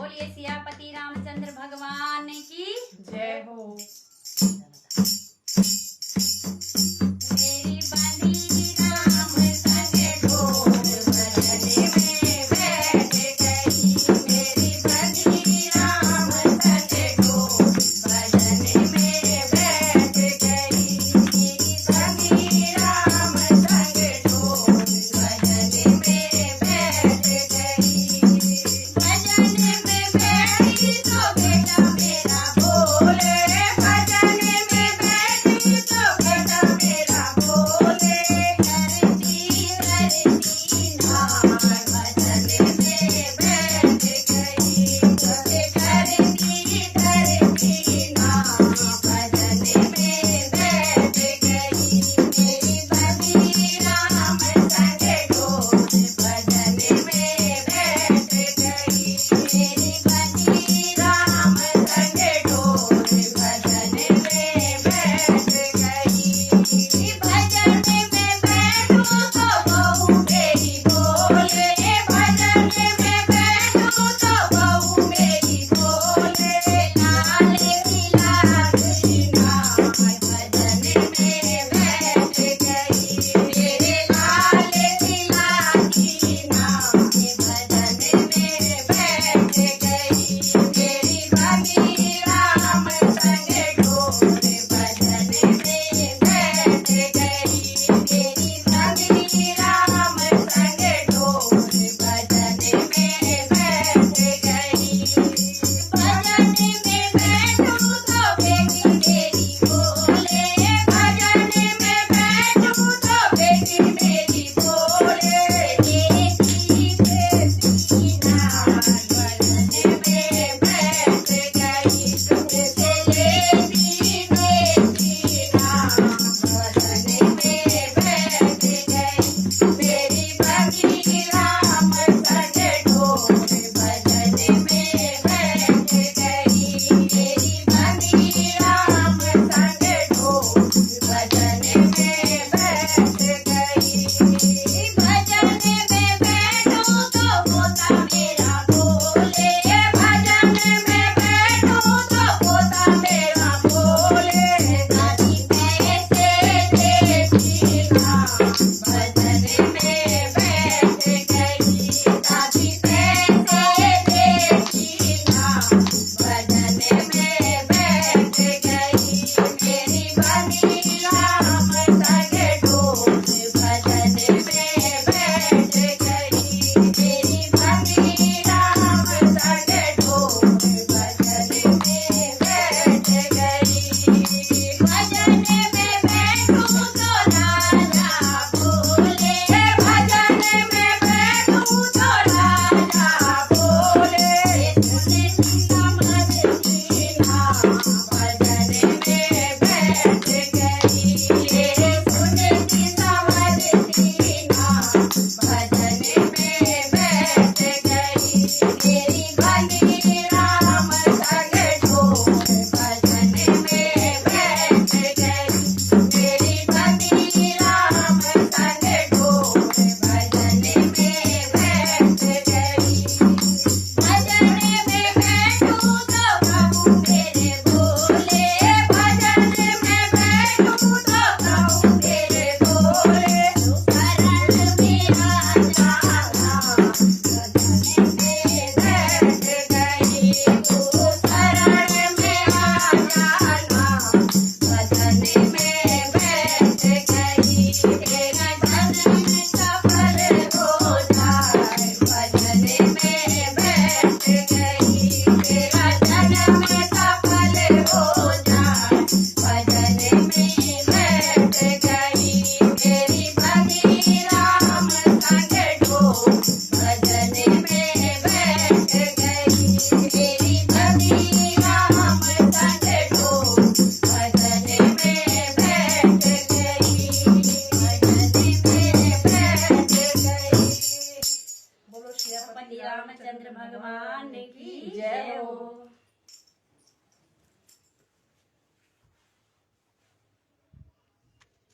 बोलिए सियापति रामचंद्र भगवान की जय हो। मेरी बंदी राम संग ढोल बजने में बैठ गई। मेरी बंदी राम संग ढोल बजने में बैठ गई। मेरी बंदी राम संग ढोल बजने में बैठ गई। बजने में बैठी तो बेटा मेरा बोले। बजने में बैठी तो बेटा मेरा बोले। करती नाम बजने में बैठ गई। करती नाम बजने में बैठ गई। मेरी बंदी राम संग ढोल बजने में बैठ गई। मेरी बंदी राम संग ढोल बजने में बैठ गई। भजन में बैठूं तो बहू मेरी बोले। भजन में बैठूं तो बहू मेरी बोले। लाल की लाडली नाम भजन में बैठ गई। मेरे लाल की लाडली नाम भजन में बैठ गई। मेरी बंदी राम संग ढोल बजने में बैठ गई। मेरी बंदी राम संग ढोल बजने में बैठ गई। भजन में बैठूं तो बेटी मेरी बोले। भजन में बैठूं तो बेटी मेरी बोले। देखी देखी नाम बजने में बैठ गई। तुझसे लेती देखी नाम बजने में बैठ गई। मेरी बंदी राम संग ढोल बजने में बैठ गई। मेरी बंदी राम संग ढोल बजने में बैठ गई। भजन में बैठूं तो पोता मेरा बोले। भजन में बैठूं तो पोता मेरा बोले। दादी पैसे देती नाम बजने में बैठ गई। दादी पैसे देती नाम बजने में बैठ गई। मेरी बंदी राम संग ढोल बजने में बैठ गई। मेरी बंदी राम संग ढोल बजने में बैठ गई। भजन में बैठूं तो राजा बोले। भजन में बैठूं तो राजा बोले। सुनती समझती नाम बजने में बैठ गई। सुनती समझती नाम बजने में बैठ गई। मेरी बंदी राम संग ढोल बजने में बैठ गई। मेरी बंदी राम संग ढोल बजने में बैठ गई। भजन में बैठूं तो प्रभु मेरे बोले। भजन में बैठूं तो प्रभु मेरे बोले। शरण में आ जाना बजने में बैठ गई। शरण में आ जाना बजने में बैठ गई। तेरा जन्म सफल हो जाए बजने में बैठ गई। तेरा जन्म सफल हो जाए बजने में बैठ गई। मेरी बंदी राम संग ढोल बजने में बैठ गई। मेरी बंदी राम संग ढोल बजने में बैठ गई। बजने में बैठ गई। बोलो सियापति रामचंद्र भगवान की जय हो।